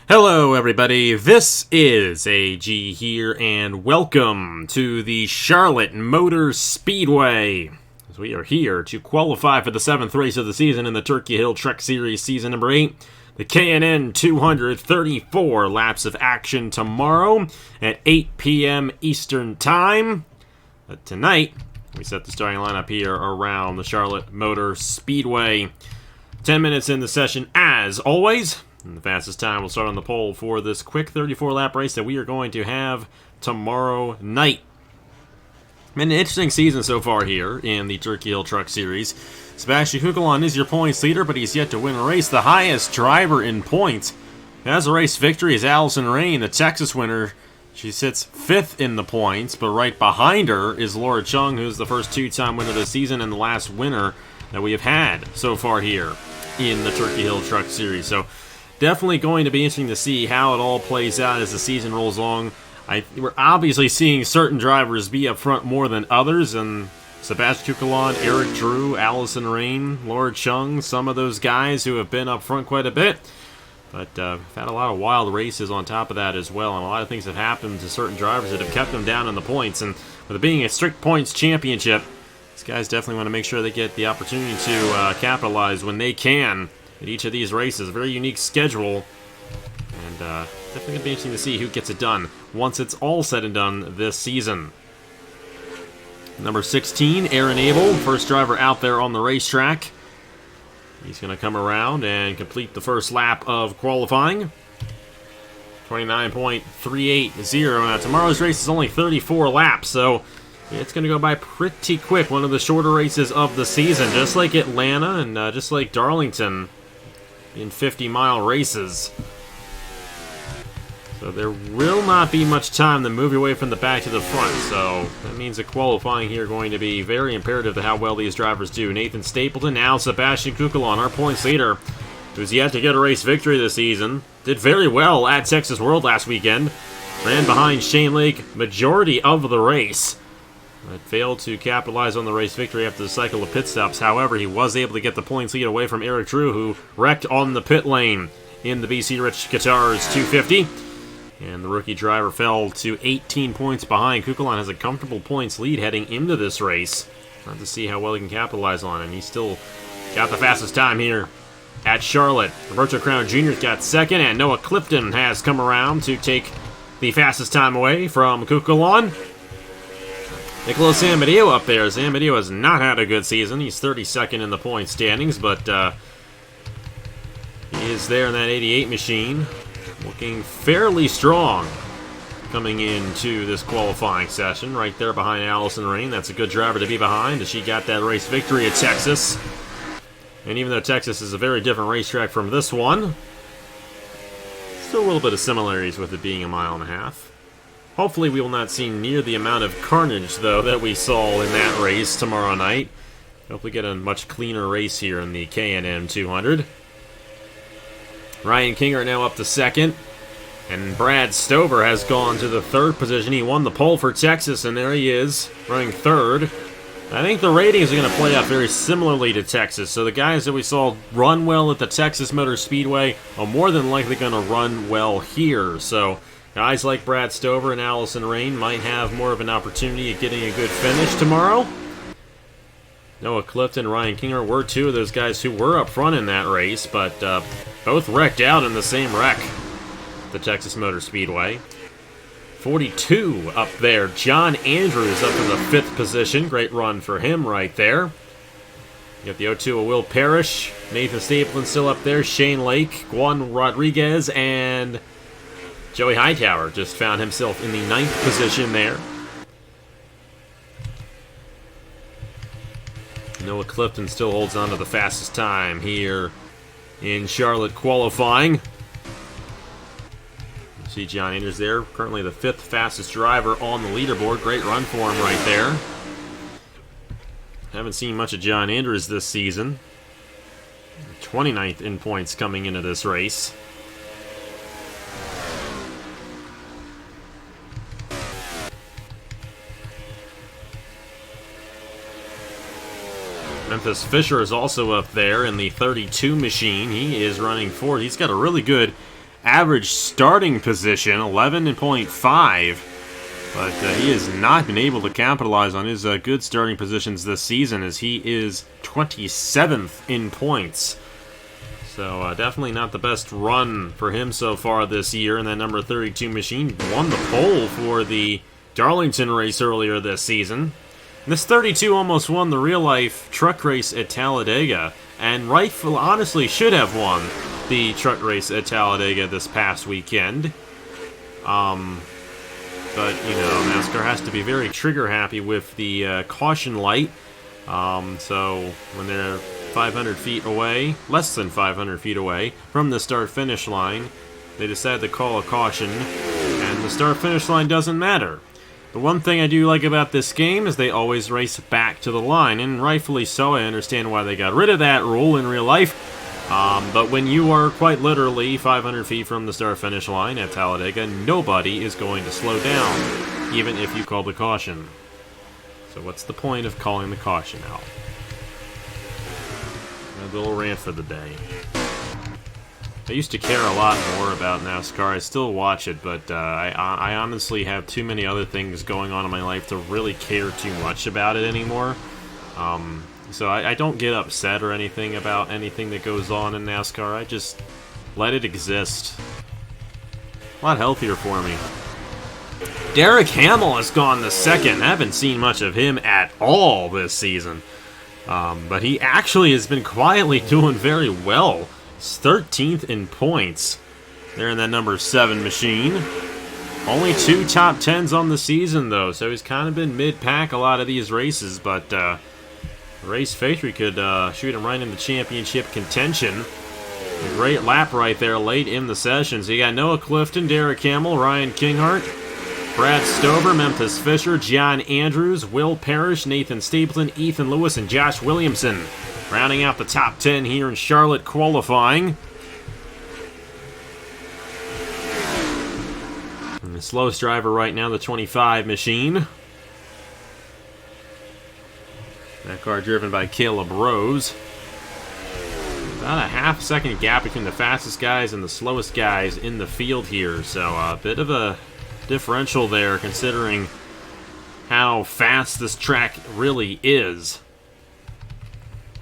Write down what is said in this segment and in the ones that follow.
Hello everybody, this is AG here, and welcome to the Charlotte Motor Speedway. As we are here to qualify for the 7th race of the season in the Turkey Hill Truck Series Season number 8. The NR2003 laps of action tomorrow at 8 p.m. Eastern Time. But tonight, we set the starting lineup here around the Charlotte Motor Speedway. 10 minutes in the session as always. And the fastest time will start on the pole for this quick 34-lap race that we are going to have tomorrow night. Been an interesting season so far here in the Turkey Hill Truck Series. Sebastian Kukulon is your points leader, but he's yet to win a race. The highest driver in points has a race victory is Allison Rain, the Texas winner. She sits 5th in the points, but right behind her is Laura Chung, who's the first two-time winner of the season and the last winner that we have had so far here in the Turkey Hill Truck Series. So definitely going to be interesting to see how it all plays out as the season rolls along. We're obviously seeing certain drivers be up front more than others, and Sebastian Kukulon, Eric Drew, Allison Rain, Laura Chung, some of those guys who have been up front quite a bit. But we've had a lot of wild races on top of that as well, and a lot of things have happened to certain drivers that have kept them down in the points. And with it being a strict points championship, these guys definitely want to make sure they get the opportunity to capitalize when they can at each of these races. A very unique schedule, and definitely going to be interesting to see who gets it done once it's all said and done this season. Number 16, Aaron Abel, first driver out there on the racetrack. He's going to come around and complete the first lap of qualifying. 29.380. Now, tomorrow's race is only 34 laps, so it's going to go by pretty quick. One of the shorter races of the season, just like Atlanta and just like Darlington in 50-mile races. So there will not be much time to move your way from the back to the front. So that means that qualifying here going to be very imperative to how well these drivers do. Nathan Stapleton, now Sebastian Kukulon, our points leader, who's yet to get a race victory this season. Did very well at Texas World last weekend. Ran behind Shane Lake majority of the race, but failed to capitalize on the race victory after the cycle of pit stops. However, he was able to get the points lead away from Eric Drew, who wrecked on the pit lane in the BC Rich Guitars 250. And the rookie driver fell to 18 points behind. Kukulon has a comfortable points lead heading into this race. Not to see how well he can capitalize on it. And he's still got the fastest time here at Charlotte. Roberto Crown Jr.'s got second, and Noah Clifton has come around to take the fastest time away from Kukulon. Nicholas Zambadillo up there. Zambadillo has not had a good season. He's 32nd in the point standings, but he is there in that 88 machine, looking fairly strong coming into this qualifying session. Right there behind Allison Rain. That's a good driver to be behind, as she got that race victory at Texas. And even though Texas is a very different racetrack from this one, still a little bit of similarities with it being a mile and a half. Hopefully we will not see near the amount of carnage, though, that we saw in that race tomorrow night. Hopefully get a much cleaner race here in the K&N 200. Ryan Kinger now up to second, and Brad Stover has gone to the third position. He won the pole for Texas, and there he is, running third. I think the ratings are going to play out very similarly to Texas, so the guys that we saw run well at the Texas Motor Speedway are more than likely going to run well here. So guys like Brad Stover and Allison Rain might have more of an opportunity at getting a good finish tomorrow. Noah Clifton and Ryan Kinger were two of those guys who were up front in that race, but both wrecked out in the same wreck at the Texas Motor Speedway. 42 up there. John Andrews up in the 5th position. Great run for him right there. You got the 02 of Will Parrish. Nathan Stapleton still up there. Shane Lake, Juan Rodriguez, and Joey Hightower just found himself in the 9th position there. Noah Clifton still holds on to the fastest time here in Charlotte qualifying. You see John Andrews there, currently the 5th fastest driver on the leaderboard. Great run for him right there. Haven't seen much of John Andrews this season. 29th in points coming into this race. Memphis Fisher is also up there in the 32 machine. He is running 4th. He's got a really good average starting position, 11.5. But he has not been able to capitalize on his good starting positions this season, as he is 27th in points. So definitely not the best run for him so far this year. And that number 32 machine won the pole for the Darlington race earlier this season. And this 32 almost won the real-life truck race at Talladega, and rightfully, honestly, should have won the truck race at Talladega this past weekend. But, you know, NASCAR has to be very trigger-happy with the caution light. So when they're 500 feet away, less than 500 feet away from the start-finish line, they decide to call a caution, and the start-finish line doesn't matter. The one thing I do like about this game is they always race back to the line, and rightfully so. I understand why they got rid of that rule in real life. But when you are quite literally 500 feet from the start-finish line at Talladega, nobody is going to slow down, even if you call the caution. So what's the point of calling the caution out? A little rant for the day. I used to care a lot more about NASCAR. I still watch it, but I honestly have too many other things going on in my life to really care too much about it anymore. So I don't get upset or anything about anything that goes on in NASCAR. I just let it exist. A lot healthier for me. Derek Hamel has gone to second. I haven't seen much of him at all this season. But he actually has been quietly doing very well. He's 13th in points. They're in that number 7 machine. Only 2 top 10s on the season, though, so he's kind of been mid-pack a lot of these races, but Race Victory could shoot him right into championship contention. A great lap right there late in the session. So you got Noah Clifton, Derek Hamel, Ryan Kinghart, Brad Stover, Memphis Fisher, John Andrews, Will Parrish, Nathan Stapleton, Ethan Lewis, and Josh Williamson. Rounding out the top 10 here in Charlotte qualifying. And the slowest driver right now, the 25 machine. That car driven by Caleb Rose. About a half-second gap between the fastest guys and the slowest guys in the field here. So a bit of a differential there, considering how fast this track really is.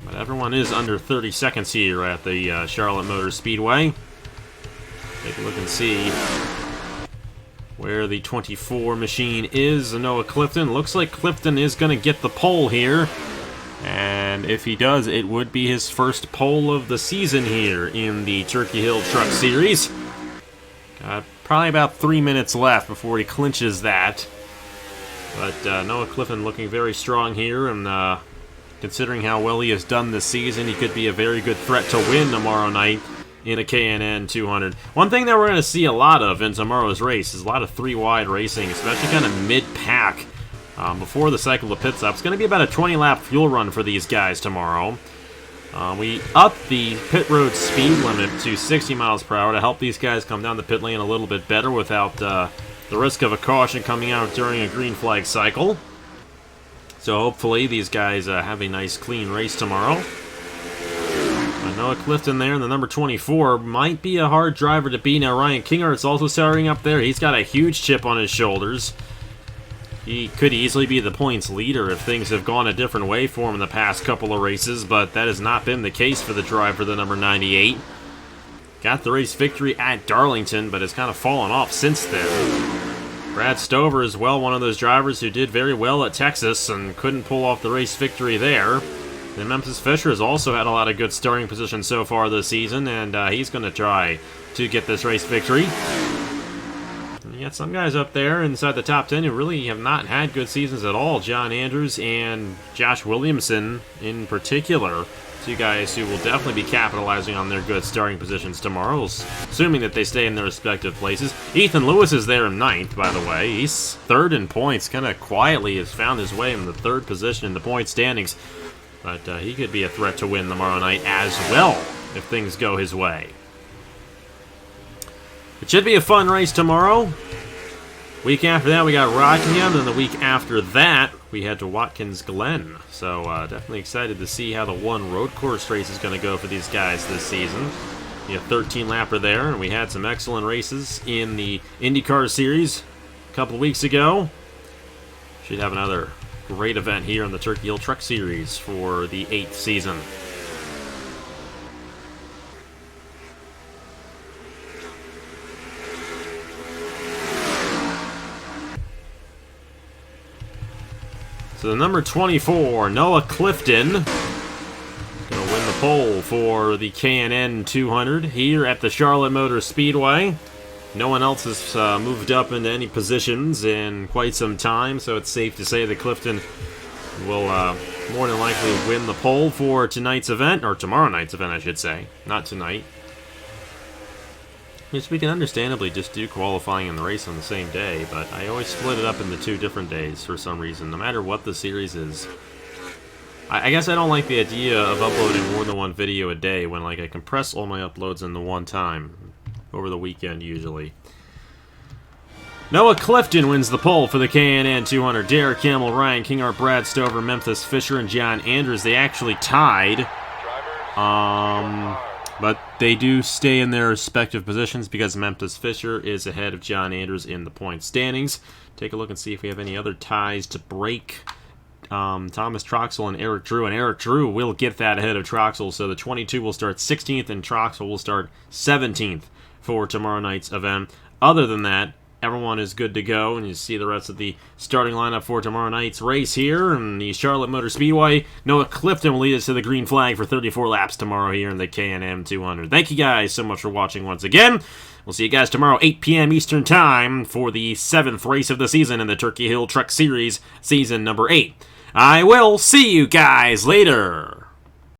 But everyone is under 30 seconds here at the Charlotte Motor Speedway. Take a look and see where the 24 machine is. Noah Clifton. Looks like Clifton is going to get the pole here. And if he does, it would be his first pole of the season here in the Turkey Hill Truck Series. Got probably about 3 minutes left before he clinches that. But Noah Clifton looking very strong here, and considering how well he has done this season, he could be a very good threat to win tomorrow night in a K&N 200. One thing that we're going to see a lot of in tomorrow's race is a lot of 3-wide racing, especially kind of mid-pack before the cycle of pit stop. It's going to be about a 20-lap fuel run for these guys tomorrow. We upped the pit road speed limit to 60 miles per hour to help these guys come down the pit lane a little bit better without the risk of a caution coming out during a green flag cycle. So hopefully these guys have a nice clean race tomorrow. Noah Clifton there in the number 24 might be a hard driver to beat. Now Ryan Kinghart's also starting up there. He's got a huge chip on his shoulders. He could easily be the points leader if things have gone a different way for him in the past couple of races, but that has not been the case for the driver, the number 98. Got the race victory at Darlington, but has kind of fallen off since then. Brad Stover is, well, one of those drivers who did very well at Texas and couldn't pull off the race victory there. And Memphis Fisher has also had a lot of good starting positions so far this season, and he's going to try to get this race victory. And you got some guys up there inside the top 10 who really have not had good seasons at all. John Andrews and Josh Williamson in particular. Two guys who will definitely be capitalizing on their good starting positions tomorrow, assuming that they stay in their respective places. Ethan Lewis is there in 9th, by the way. He's 3rd in points, kind of quietly has found his way in the 3rd position in the point standings. But he could be a threat to win tomorrow night as well, if things go his way. It should be a fun race tomorrow. Week after that, we got Rockingham, and the week after that, we head to Watkins Glen. So definitely excited to see how the one road course race is going to go for these guys this season. Yeah, 13-lapper there, and we had some excellent races in the IndyCar Series a couple of weeks ago. Should have another great event here in the Turkey Hill Truck Series for the 8th season. So the number 24, Noah Clifton, going to win the pole for the K&N 200 here at the Charlotte Motor Speedway. No one else has moved up into any positions in quite some time, so it's safe to say that Clifton will more than likely win the pole for tonight's event, or tomorrow night's event, I should say, not tonight. Which we can understandably just do qualifying and the race on the same day, but I always split it up into 2 different days for some reason, no matter what the series is. I guess I don't like the idea of uploading more than 1 video a day when I compress all my uploads into one time, over the weekend usually. Noah Clifton wins the pole for the K&N 200. Derek Hamel, Ryan Kinghart, Brad Stover, Memphis Fisher, and John Andrews. They actually tied. But they do stay in their respective positions because Memphis Fisher is ahead of John Andrews in the point standings. Take a look and see if we have any other ties to break. Thomas Troxel and Eric Drew will get that ahead of Troxel, so the 22 will start 16th and Troxel will start 17th for tomorrow night's event. Other than that, everyone is good to go, and you see the rest of the starting lineup for tomorrow night's race here in the Charlotte Motor Speedway. Noah Clifton will lead us to the green flag for 34 laps tomorrow here in the K&N 200. Thank you guys so much for watching once again. We'll see you guys tomorrow, 8 p.m. Eastern Time, for the 7th race of the season in the Turkey Hill Truck Series, season number 8. I will see you guys later.